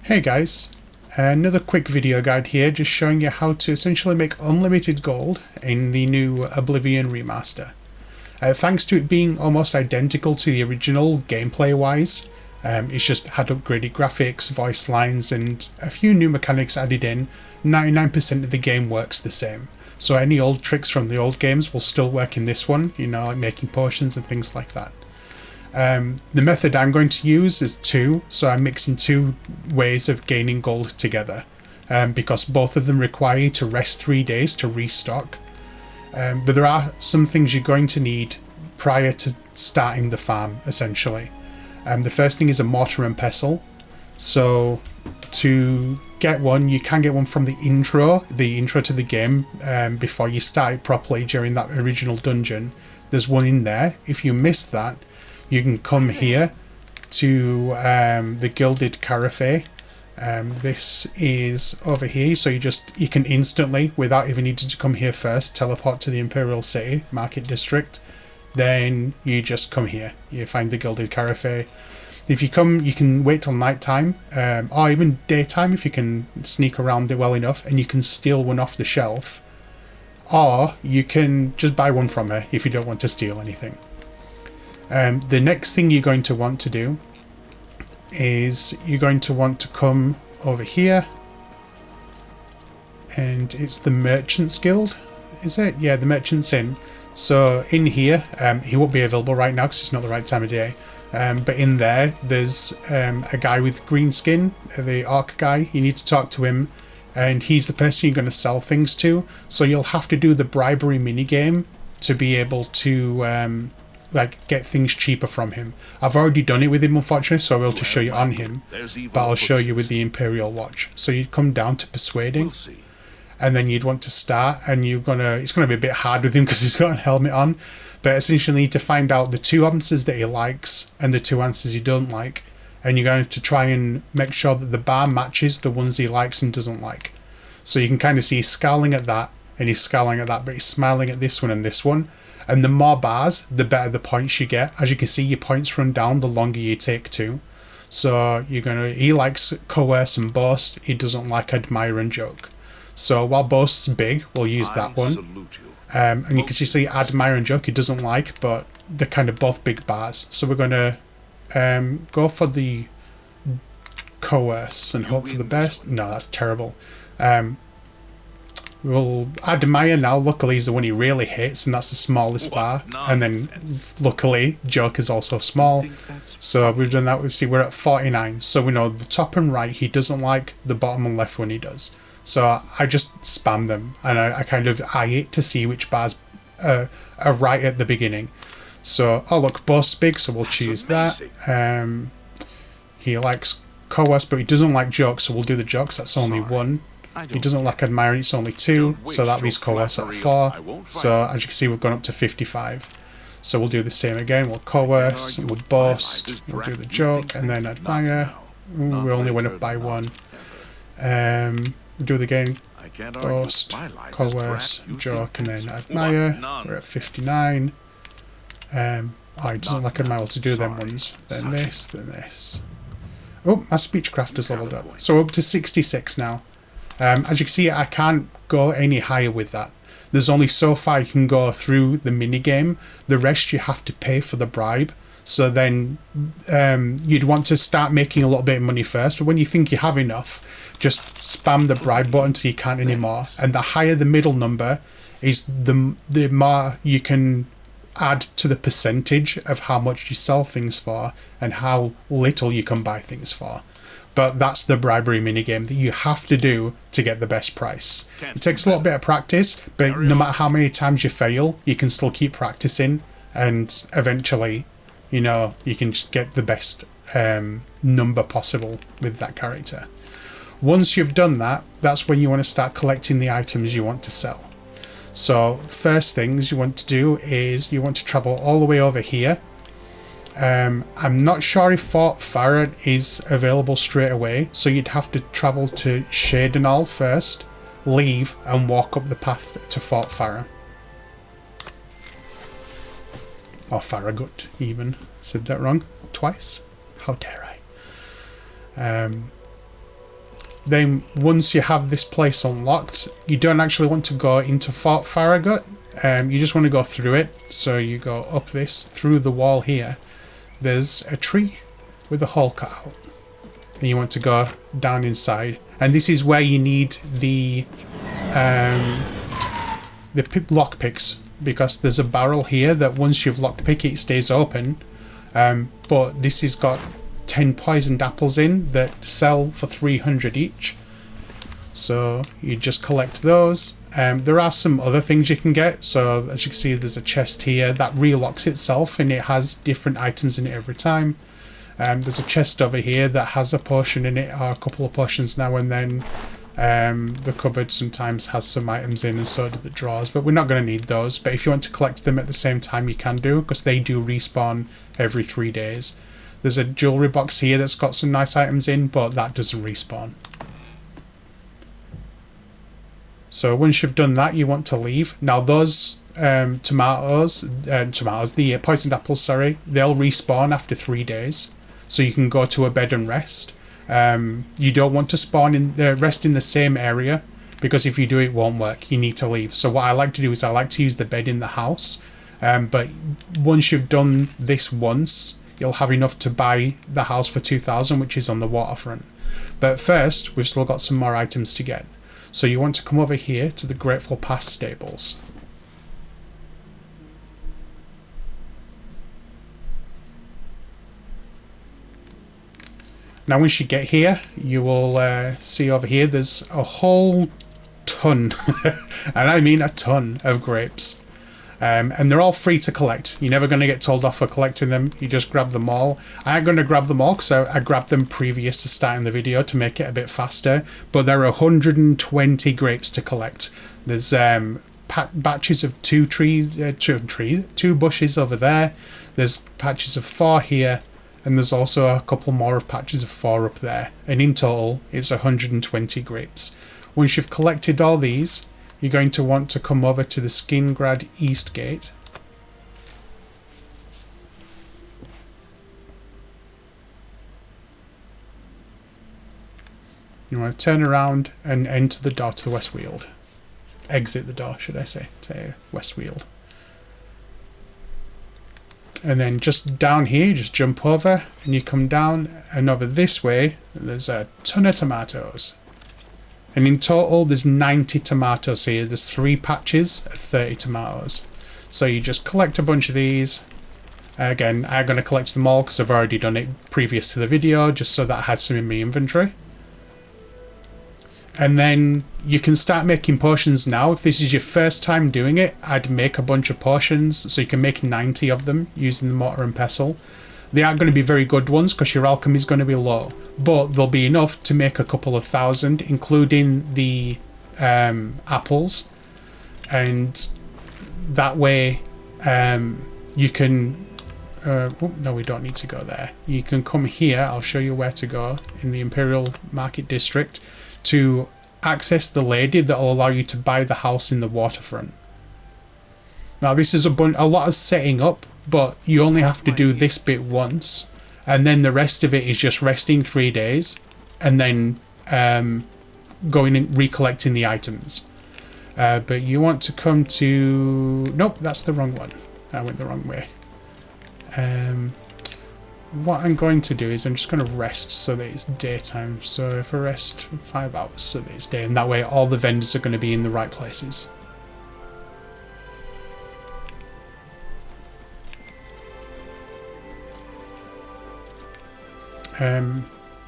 Hey guys, another quick video guide here just showing you how to essentially make unlimited gold in the new Oblivion Remaster. Thanks to it being almost identical to the original gameplay wise, it's just had upgraded graphics, voice lines and a few new mechanics added in. 99% of the game works the same. So any old tricks from the old games will still work in this one, you know, like making potions and things like that. The method I'm going to use is two, so I'm mixing two ways of gaining gold together, because both of them require you to rest 3 days to restock. But there are some things you're going to need prior to starting the farm, essentially. The first thing is a mortar and pestle. So to get one, you can get one from the intro to the game, before you start it properly during that original dungeon. There's one in there. If you miss that, you can come here to the Gilded Carafe. This is over here, so you can instantly, without even needing to come here first, teleport to the Imperial City Market District. Then you just come here. You find the Gilded Carafe. If you come, you can wait till night time, or even daytime if you can sneak around it well enough, and you can steal one off the shelf. Or you can just buy one from her if you don't want to steal anything. The next thing you're going to want to do is you're going to want to come over here, and it's the Merchant's Guild, is it? Yeah, the Merchant's Inn. So in here, he won't be available right now because it's not the right time of day. But in there's a guy with green skin, the orc guy. You need to talk to him, and he's the person you're going to sell things to. So you'll have to do the bribery minigame to be able to get things cheaper from him. I've already done it with him, unfortunately, so I'll be able to show you on him, but I'll show you with the Imperial Watch. So you'd come down to persuading, and then you'd want to start, and it's gonna be a bit hard with him because he's got a helmet on, but essentially you need to find out the two answers that he likes and the two answers he don't like, and you're going to try and make sure that the bar matches the ones he likes and doesn't like. So you can kind of see he's scowling at that and he's scowling at that, but he's smiling at this one and this one. And the more bars, the better the points you get. As you can see, your points run down the longer you take to. So he likes coerce and boast. He doesn't like admire and joke. So while boast's big, we'll use that one. And you can see admire and joke he doesn't like, but they're kind of both big bars. So we're going to go for the coerce and hope for the best. No, that's terrible. We'll admire now. Luckily is the one he really hates, and that's the smallest bar. And then luckily joke is also small, so we've done that. We see we're at 49, so we know the top and right he doesn't like, the bottom and left one he does. So I just spam them, and I kind of eye it to see which bars are right at the beginning. So oh look, boast's big, so we'll choose that. He likes coerce, but he doesn't like jokes, so we'll do the jokes. That's only one. He doesn't like admire, it's only 2, so that leaves coerce at 4. So as you can see, we've gone up to 55. So we'll do the same again. We'll coerce, we'll boast, we'll do the joke, and then admire. Ooh, we only went up by 1. We'll do it again. Boast, coerce, joke, and then admire. We're at 59. Oh, he doesn't like admire to do them ones. Then this, then this. Oh, my speechcraft is leveled up. So we're up to 66 now. As you can see, I can't go any higher with that. There's only so far you can go through the minigame. The rest you have to pay for the bribe. So then you'd want to start making a little bit of money first. But when you think you have enough, just spam the bribe button until you can't anymore. And the higher the middle number is, the more you can add to the percentage of how much you sell things for and how little you can buy things for. But that's the bribery minigame that you have to do to get the best price. It takes a little bit of practice, but no matter how many times you fail, you can still keep practicing, and eventually, you can just get the best number possible with that character. Once you've done that, that's when you want to start collecting the items you want to sell. So first things you want to do is you want to travel all the way over here. I'm not sure if Fort Farah is available straight away, so you'd have to travel to Shadenall first, leave, and walk up the path to Fort Farah. Or Farragut, even. Said that wrong twice. How dare I? Then once you have this place unlocked, you don't actually want to go into Fort Farragut. You just want to go through it. So you go up this, through the wall here. There's a tree with a hole cut out. And you want to go down inside. And this is where you need the lockpicks, because there's a barrel here that once you've lockpick it stays open. But this has got 10 poisoned apples in that sell for 300 each. So you just collect those. There are some other things you can get. So as you can see, there's a chest here that relocks itself and it has different items in it every time. There's a chest over here that has a potion in it, or a couple of potions now and then. The cupboard sometimes has some items in, and so do the drawers, but we're not going to need those. But if you want to collect them at the same time, you can do, because they do respawn every 3 days. There's a jewellery box here that's got some nice items in, but that doesn't respawn. So once you've done that, you want to leave. Now those the poisoned apples, sorry, they'll respawn after 3 days. So you can go to a bed and rest. You don't want to spawn in rest in the same area, because if you do, it won't work. You need to leave. So what I like to do is I like to use the bed in the house. But once you've done this once, you'll have enough to buy the house for 2,000, which is on the waterfront. But first, we've still got some more items to get. So you want to come over here to the Grateful Past stables. Now once you get here, you will see over here there's a whole ton, and I mean a ton, of grapes. And they're all free to collect. You're never going to get told off for collecting them. You just grab them all. I ain't going to grab them all because I grabbed them previous to starting the video to make it a bit faster. But there are 120 grapes to collect. There's batches of two bushes over there. There's patches of 4 here. And there's also a couple more of patches of 4 up there. And in total, it's 120 grapes. Once you've collected all these, you're going to want to come over to the Skingrad East Gate. You want to turn around and enter the door to Westweald. Exit the door, should I say, to Westweald. And then just down here, you just jump over and you come down, and over this way there's a ton of tomatoes. And in total there's 90 tomatoes here. There's 3 patches of 30 tomatoes. So you just collect a bunch of these. Again, I'm going to collect them all because I've already done it previous to the video, just so that I had some in my inventory. And then you can start making potions now. If this is your first time doing it, I'd make a bunch of potions, so you can make 90 of them using the mortar and pestle. They aren't going to be very good ones because your alchemy is going to be low, but they'll be enough to make a couple of thousand, including the apples. And that way you can... no, we don't need to go there. You can come here. I'll show you where to go in the Imperial Market District to access the lady that will allow you to buy the house in the waterfront. Now this is a lot of setting up, but you only have to do this bit once, and then the rest of it is just resting 3 days and then going and recollecting the items. But you want to come to... Nope, that's the wrong one. I went the wrong way. What I'm going to do is I'm just going to rest so that it's daytime. So if I rest 5 hours so that it's day, and that way all the vendors are going to be in the right places.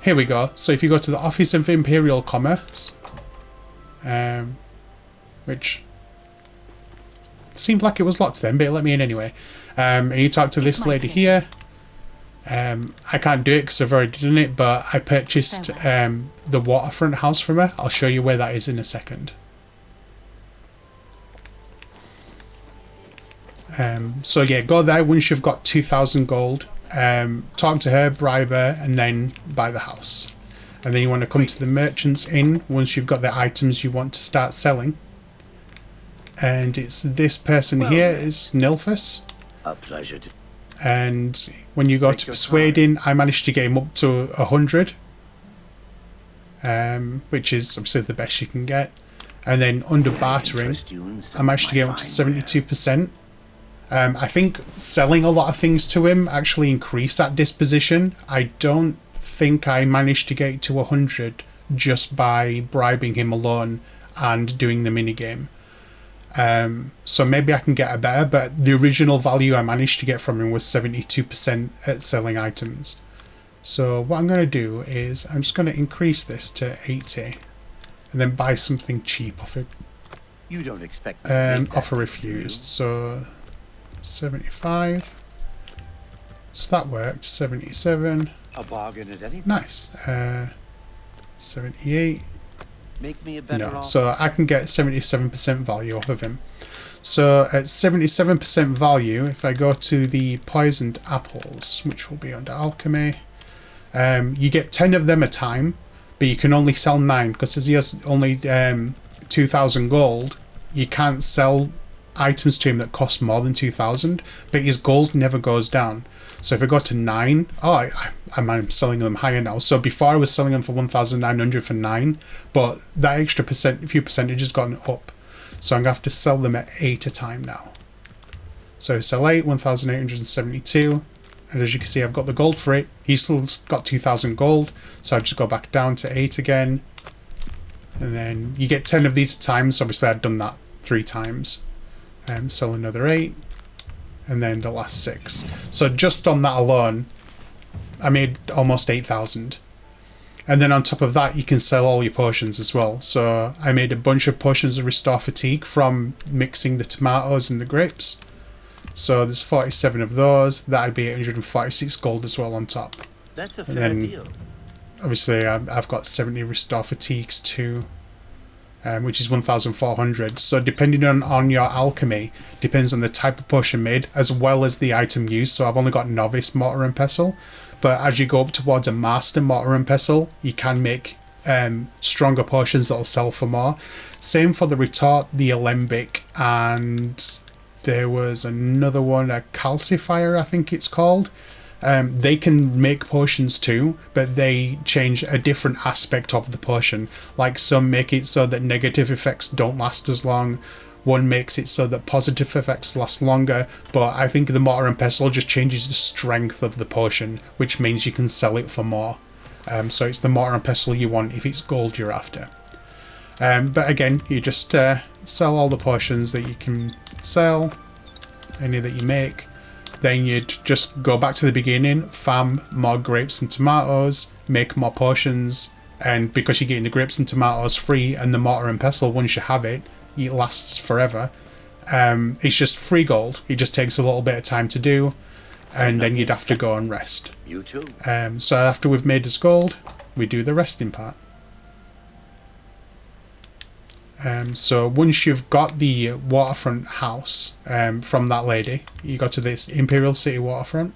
Here we go. So if you go to the Office of Imperial Commerce, which seemed like it was locked then, but it let me in anyway. And you talk to this lady here. I can't do it because I've already done it, but I purchased the waterfront house from her. I'll show you where that is in a second. So yeah, go there once you've got 2,000 gold. Talk to her, bribe her, and then buy the house. And then you want to come to the Merchant's Inn once you've got the items you want to start selling. And it's this person here is Nilphus. A pleasure to... And when you go to persuading, I managed to get him up to 100. which is obviously the best you can get. And then under bartering, I managed to get up to 72%. I think selling a lot of things to him actually increased that disposition. I don't think I managed to get it to 100 just by bribing him alone and doing the minigame. So maybe I can get a better, but the original value I managed to get from him was 72% at selling items. So what I'm going to do is I'm just going to increase this to 80 and then buy something cheap off it. You don't expect offer refused. So 75. So that worked. 77. A bargain at any nice. 78. Make me a better offer. So I can get 77% value off of him. So at 77% value, if I go to the poisoned apples, which will be under alchemy, you get 10 of them a time, but you can only sell 9 because as he has only 2,000 gold, you can't sell items to him that cost more than 2,000, but his gold never goes down. So if I go to 9, I'm selling them higher now. So before I was selling them for 1,900 for 9, but that extra few percentage has gotten up. So I'm going to have to sell them at 8 a time now. So sell 8, 1,872. And as you can see, I've got the gold for it. He's still got 2,000 gold. So I just go back down to 8 again. And then you get 10 of these at times. So obviously I've done that 3 times. Sell another 8. And then the last 6. So just on that alone, I made almost 8,000. And then on top of that, you can sell all your potions as well. So I made a bunch of potions of Restore Fatigue from mixing the tomatoes and the grapes. So there's 47 of those. That'd be 846 gold as well on top. That's a fair deal. Obviously, I've got 70 Restore Fatigues too, which is 1,400. So depending on your alchemy, depends on the type of potion made as well as the item used. So I've only got Novice, Mortar and Pestle. But as you go up towards a Master, Mortar and Pestle, you can make stronger potions that'll sell for more. Same for the Retort, the Alembic, and there was another one, a Calcifier I think it's called. They can make potions too, but they change a different aspect of the potion. Like some make it so that negative effects don't last as long. One makes it so that positive effects last longer, but I think the Mortar and Pestle just changes the strength of the potion, which means you can sell it for more. So it's the Mortar and Pestle you want if it's gold you're after. But again, you just sell all the potions that you can sell, any that you make. Then you'd just go back to the beginning, farm more grapes and tomatoes, make more potions, and because you're getting the grapes and tomatoes free and the Mortar and Pestle, once you have it, it lasts forever. It's just free gold. It just takes a little bit of time to do, and then you'd have to go and rest. You too. So after we've made this gold, we do the resting part. So once you've got the waterfront house from that lady, you go to this Imperial City waterfront.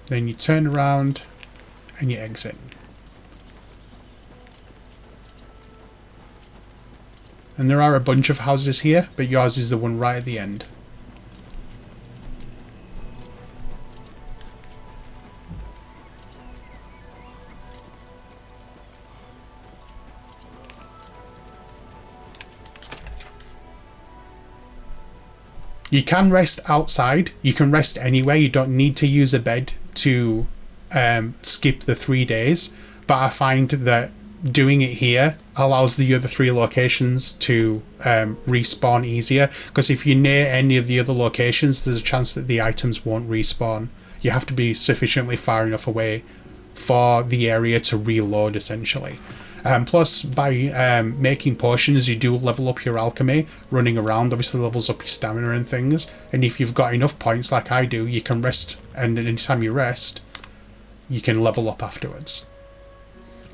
Then you turn around and you exit. And there are a bunch of houses here, but yours is the one right at the end. You can rest outside. You can rest anywhere. You don't need to use a bed to skip the 3 days. But I find that doing it here allows the other 3 locations to respawn easier. Because if you're near any of the other locations, there's a chance that the items won't respawn. You have to be sufficiently far enough away for the area to reload, essentially. Plus, by making potions, you do level up your alchemy. Running around obviously levels up your stamina and things. And if you've got enough points like I do, you can rest. And anytime you rest, you can level up afterwards.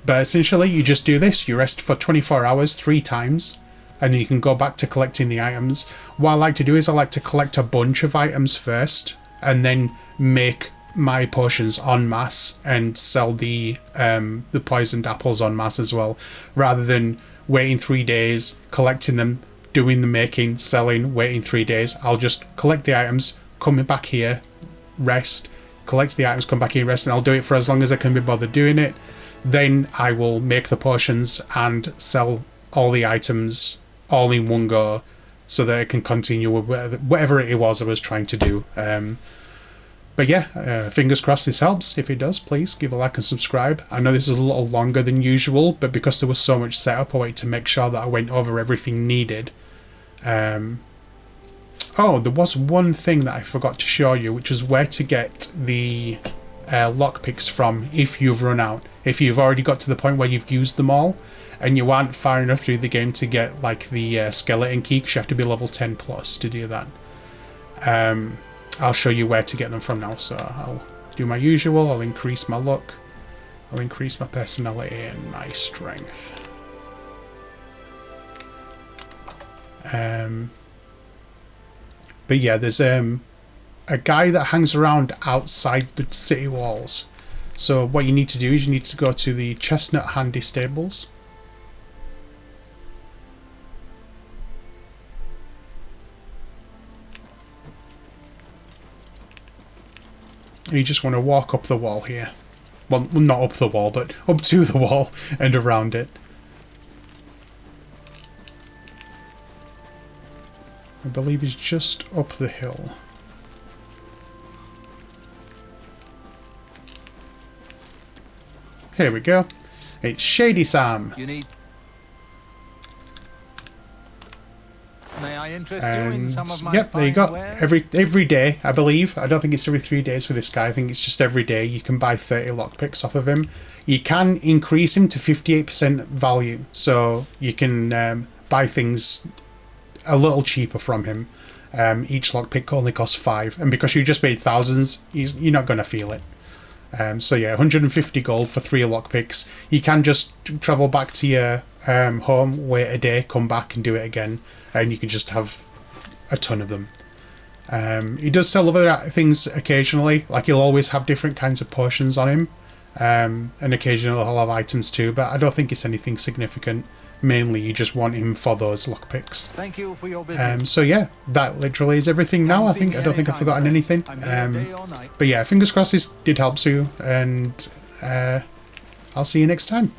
But essentially, you just do this. You rest for 24 hours 3 times. And then you can go back to collecting the items. What I like to do is I like to collect a bunch of items first. And then make my potions en masse and sell the poisoned apples en masse as well, rather than waiting 3 days, collecting them, doing the making, selling, waiting 3 days. I'll just collect the items, come back here, rest, collect the items, come back here, rest, and I'll do it for as long as I can be bothered doing it. Then I will make the potions and sell all the items all in one go, so that I can continue with whatever it was I was trying to do. But yeah, fingers crossed this helps. If it does, please give a like and subscribe. I know this is a little longer than usual, but because there was so much setup, I wanted to make sure that I went over everything needed. Oh, there was one thing that I forgot to show you, which was where to get the lockpicks from if you've run out. If you've already got to the point where you've used them all, and you aren't far enough through the game to get like the skeleton key, because you have to be level 10 plus to do that. I'll show you where to get them from now. So I'll do my usual. I'll increase my luck. I'll increase my personality and my strength. But yeah, there's a guy that hangs around outside the city walls. So what you need to do is you need to go to the Chestnut Handy Stables. You just want to walk up the wall here. Well, not up the wall, but up to the wall and around it. I believe he's just up the hill. Here we go. It's Shady Sam. You need... May I interest you in some of my yep, there you go. wares? Every day, I believe. I don't think it's every 3 days for this guy. I think it's just every day. You can buy 30 lockpicks off of him. You can increase him to 58% value, so you can buy things a little cheaper from him. Each lockpick only costs 5, and because you just paid thousands, you're not going to feel it. So yeah, 150 gold for 3 lockpicks. You can just travel back to your home, wait a day, come back and do it again, and you can just have a ton of them. He does sell other things occasionally, like he'll always have different kinds of potions on him, and occasionally he'll have items too, but I don't think it's anything significant. Mainly you just want him for those lockpicks. Thank you for your business. So yeah, that literally is everything now. I don't think I've forgotten anything. But yeah, fingers crossed this did help you, and I'll see you next time.